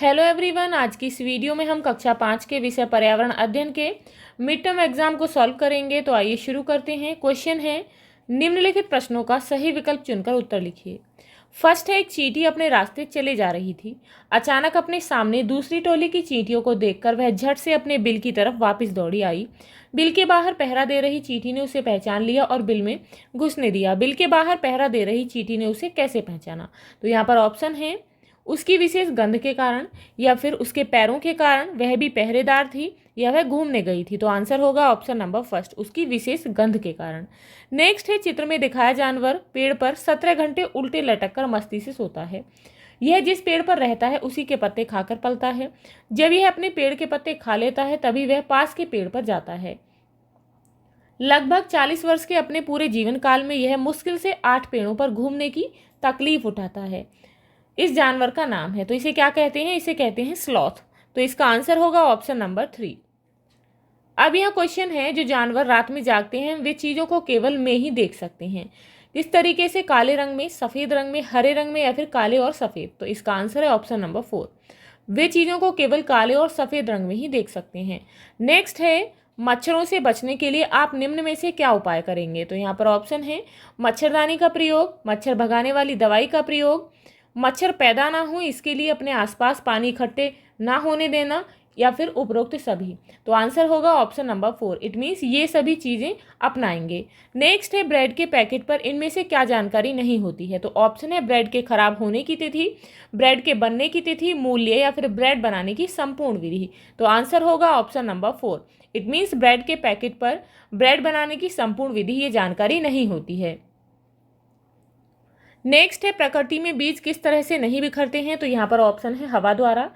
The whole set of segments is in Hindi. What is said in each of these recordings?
हेलो एवरीवन, आज की इस वीडियो में हम कक्षा 5 के विषय पर्यावरण अध्ययन के मिड टर्म एग्जाम को सॉल्व करेंगे। तो आइए शुरू करते हैं। क्वेश्चन है, निम्नलिखित प्रश्नों का सही विकल्प चुनकर उत्तर लिखिए। फर्स्ट है, एक चींटी अपने रास्ते चले जा रही थी। अचानक अपने सामने दूसरी टोली की चींटियों को देखकर वह झट से अपने बिल की तरफ वापस दौड़ी आई। बिल के बाहर पहरा दे रही चींटी ने उसे पहचान लिया और बिल में घुसने दिया। बिल के बाहर पहरा दे रही चींटी ने उसे कैसे पहचाना? तो यहाँ पर ऑप्शन है, उसकी विशेष गंध के कारण, या फिर उसके पैरों के कारण, वह भी पहरेदार थी, या वह घूमने गई थी। तो आंसर होगा ऑप्शन नंबर फर्स्ट, उसकी विशेष गंध के कारण। नेक्स्ट है, चित्र में दिखाया जानवर पेड़ पर 17 घंटे उल्टे लटक कर मस्ती से सोता है। यह जिस पेड़ पर रहता है उसी के पत्ते खाकर पलता है। जब यह अपने पेड़ के पत्ते खा लेता है तभी वह पास के पेड़ पर जाता है। लगभग 40 वर्ष के अपने पूरे जीवन काल में यह मुश्किल से 8 पेड़ों पर घूमने की तकलीफ उठाता है। इस जानवर का नाम है, तो इसे क्या कहते हैं? इसे कहते हैं स्लॉथ। तो इसका आंसर होगा ऑप्शन नंबर 3। अब यह क्वेश्चन है, जो जानवर रात में जागते हैं वे चीज़ों को केवल में ही देख सकते हैं। इस तरीके से काले रंग में, सफ़ेद रंग में, हरे रंग में, या फिर काले और सफ़ेद। तो इसका आंसर है ऑप्शन नंबर 4। वे चीज़ों को केवल काले और सफ़ेद रंग में ही देख सकते हैं। नेक्स्ट है, मच्छरों से बचने के लिए आप निम्न में से क्या उपाय करेंगे? तो यहाँ पर ऑप्शन है, मच्छरदानी का प्रयोग, मच्छर भगाने वाली दवाई का प्रयोग, मच्छर पैदा ना हो इसके लिए अपने आसपास पानी इकट्ठे ना होने देना, या फिर उपरोक्त सभी। तो आंसर होगा ऑप्शन नंबर 4। इट मीन्स ये सभी चीज़ें अपनाएंगे। नेक्स्ट है, ब्रेड के पैकेट पर इनमें से क्या जानकारी नहीं होती है? तो ऑप्शन है, ब्रेड के खराब होने की तिथि, ब्रेड के बनने की तिथि, मूल्य, या फिर ब्रेड बनाने की संपूर्ण विधि। तो आंसर होगा option number 4। It means bread के पैकेट पर ब्रेड बनाने की संपूर्ण विधि ये जानकारी नहीं होती है। नेक्स्ट है, प्रकृति में बीज किस तरह से नहीं बिखरते हैं? तो यहाँ पर ऑप्शन है, हवा द्वारा,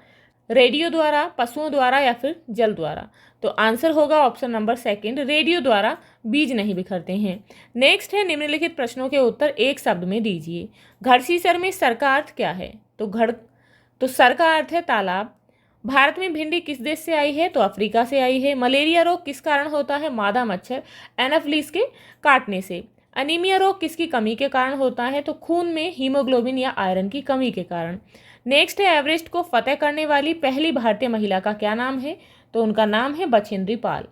रेडियो द्वारा, पशुओं द्वारा, या फिर जल द्वारा। तो आंसर होगा ऑप्शन नंबर 2, रेडियो द्वारा बीज नहीं बिखरते हैं। नेक्स्ट है, निम्नलिखित प्रश्नों के उत्तर एक शब्द में दीजिए। घड़सीसर में सर का अर्थ क्या है? तो सर का अर्थ है तालाब। भारत में भिंडी किस देश से आई है? तो अफ्रीका से आई है। मलेरिया रोग किस कारण होता है? मादा मच्छर एनाफिलिस के काटने से। अनीमिया रोग किसकी कमी के कारण होता है? तो खून में हीमोग्लोबिन या आयरन की कमी के कारण। नेक्स्ट है, एवरेस्ट को फतेह करने वाली पहली भारतीय महिला का क्या नाम है? तो उनका नाम है बछेंद्री पाल।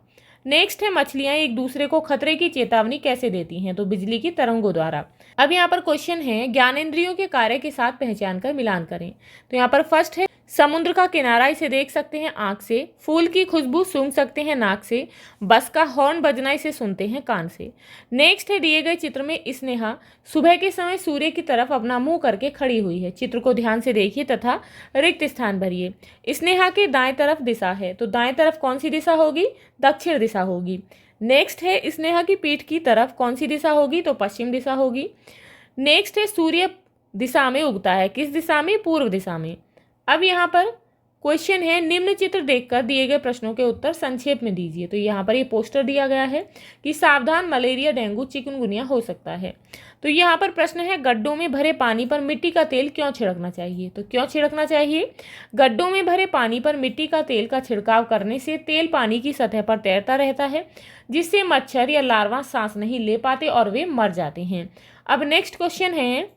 नेक्स्ट है, मछलियां एक दूसरे को खतरे की चेतावनी कैसे देती हैं? तो बिजली की तरंगों द्वारा। अब यहाँ पर क्वेश्चन है, ज्ञानेंद्रियों के कार्य के साथ पहचान कर मिलान करें। तो यहाँ पर फर्स्ट है, समुद्र का किनारा इसे देख सकते हैं आंख से, फूल की खुशबू सूंघ सकते हैं नाक से, बस का हॉर्न बजना इसे सुनते हैं कान से। नेक्स्ट है, दिए गए चित्र में स्नेहा सुबह के समय सूर्य की तरफ अपना मुंह करके खड़ी हुई है। चित्र को ध्यान से देखिए तथा रिक्त स्थान भरिए। स्नेहा के दाएं तरफ दिशा है, तो दाएं तरफ कौन सी दिशा होगी? दक्षिण दिशा होगी। नेक्स्ट है, स्नेहा की पीठ की तरफ कौन सी दिशा होगी? तो पश्चिम दिशा होगी। नेक्स्ट है, सूर्य दिशा में उगता है, किस दिशा में? पूर्व दिशा में। अब यहाँ पर क्वेश्चन है, निम्न चित्र देखकर दिए गए प्रश्नों के उत्तर संक्षेप में दीजिए। तो यहाँ पर ये पोस्टर दिया गया है कि सावधान, मलेरिया, डेंगू, चिकनगुनिया हो सकता है। तो यहाँ पर प्रश्न है, गड्ढों में भरे पानी पर मिट्टी का तेल क्यों छिड़कना चाहिए? तो क्यों छिड़कना चाहिए? गड्ढों में भरे पानी पर मिट्टी का तेल का छिड़काव करने से तेल पानी की सतह पर तैरता रहता है, जिससे मच्छर या लार्वा सांस नहीं ले पाते और वे मर जाते हैं। अब नेक्स्ट क्वेश्चन है,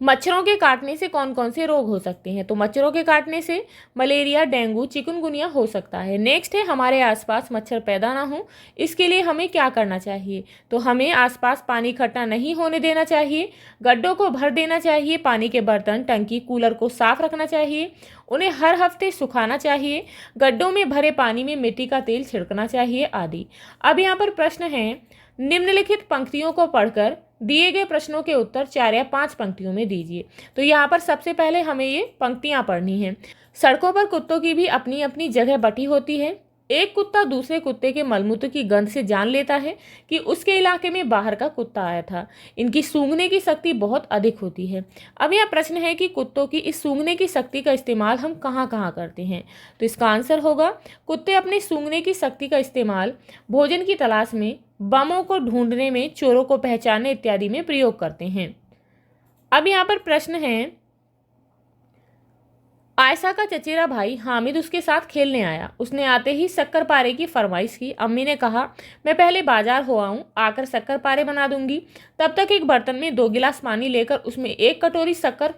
मच्छरों के काटने से कौन कौन से रोग हो सकते हैं? तो मच्छरों के काटने से मलेरिया, डेंगू, चिकनगुनिया हो सकता है। नेक्स्ट है, हमारे आसपास मच्छर पैदा ना हो इसके लिए हमें क्या करना चाहिए? तो हमें आसपास पानी इकट्ठा नहीं होने देना चाहिए, गड्ढों को भर देना चाहिए, पानी के बर्तन, टंकी, कूलर को साफ रखना चाहिए, उन्हें हर हफ्ते सुखाना चाहिए, गड्ढों में भरे पानी में मिट्टी का तेल छिड़कना चाहिए आदि। अब यहाँ पर प्रश्न है, निम्नलिखित पंक्तियों को पढ़कर दिए गए प्रश्नों के उत्तर 4 या 5 पंक्तियों में दीजिए। तो यहाँ पर सबसे पहले हमें ये पंक्तियाँ पढ़नी हैं। सड़कों पर कुत्तों की भी अपनी अपनी जगह बटी होती है। एक कुत्ता दूसरे कुत्ते के मलमूत्र की गंध से जान लेता है कि उसके इलाके में बाहर का कुत्ता आया था। इनकी सूंघने की शक्ति बहुत अधिक होती है। अब यह प्रश्न है कि कुत्तों की इस सूंघने की शक्ति का इस्तेमाल हम कहाँ कहाँ करते हैं? तो इसका आंसर होगा, कुत्ते अपने सूंघने की शक्ति का इस्तेमाल भोजन की तलाश में, बमों को ढूंढने में, चोरों को पहचानने इत्यादि में प्रयोग करते हैं। अब यहाँ पर प्रश्न है, आयशा का चचेरा भाई हामिद उसके साथ खेलने आया। उसने आते ही शक्करपारे की फरमाइश की। अम्मी ने कहा, मैं पहले बाजार हो आऊँ, आकर शक्करपारे बना दूंगी। तब तक एक बर्तन में 2 गिलास पानी लेकर उसमें 1 कटोरी शक्कर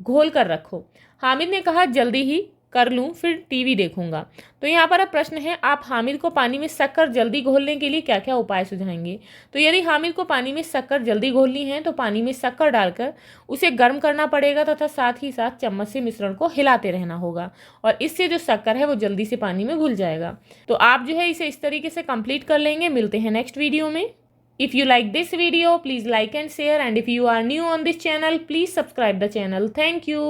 घोल कर रखो। हामिद ने कहा जल्दी ही कर लूँ, फिर टीवी देखूंगा। तो यहाँ पर अब प्रश्न है, आप हामिद को पानी में शक्कर जल्दी घोलने के लिए क्या क्या उपाय सुझाएंगे। तो यदि हामिद को पानी में शक्कर जल्दी घोलनी है तो पानी में शक्कर डालकर उसे गर्म करना पड़ेगा तथा साथ ही साथ चम्मच से मिश्रण को हिलाते रहना होगा और इससे जो शक्कर है वो जल्दी से पानी में घुल जाएगा। तो आप जो है इसे इस तरीके से कंप्लीट कर लेंगे। मिलते हैं नेक्स्ट वीडियो में। If you like this video, please like and share, and if you are new on this channel, please subscribe the channel. Thank you.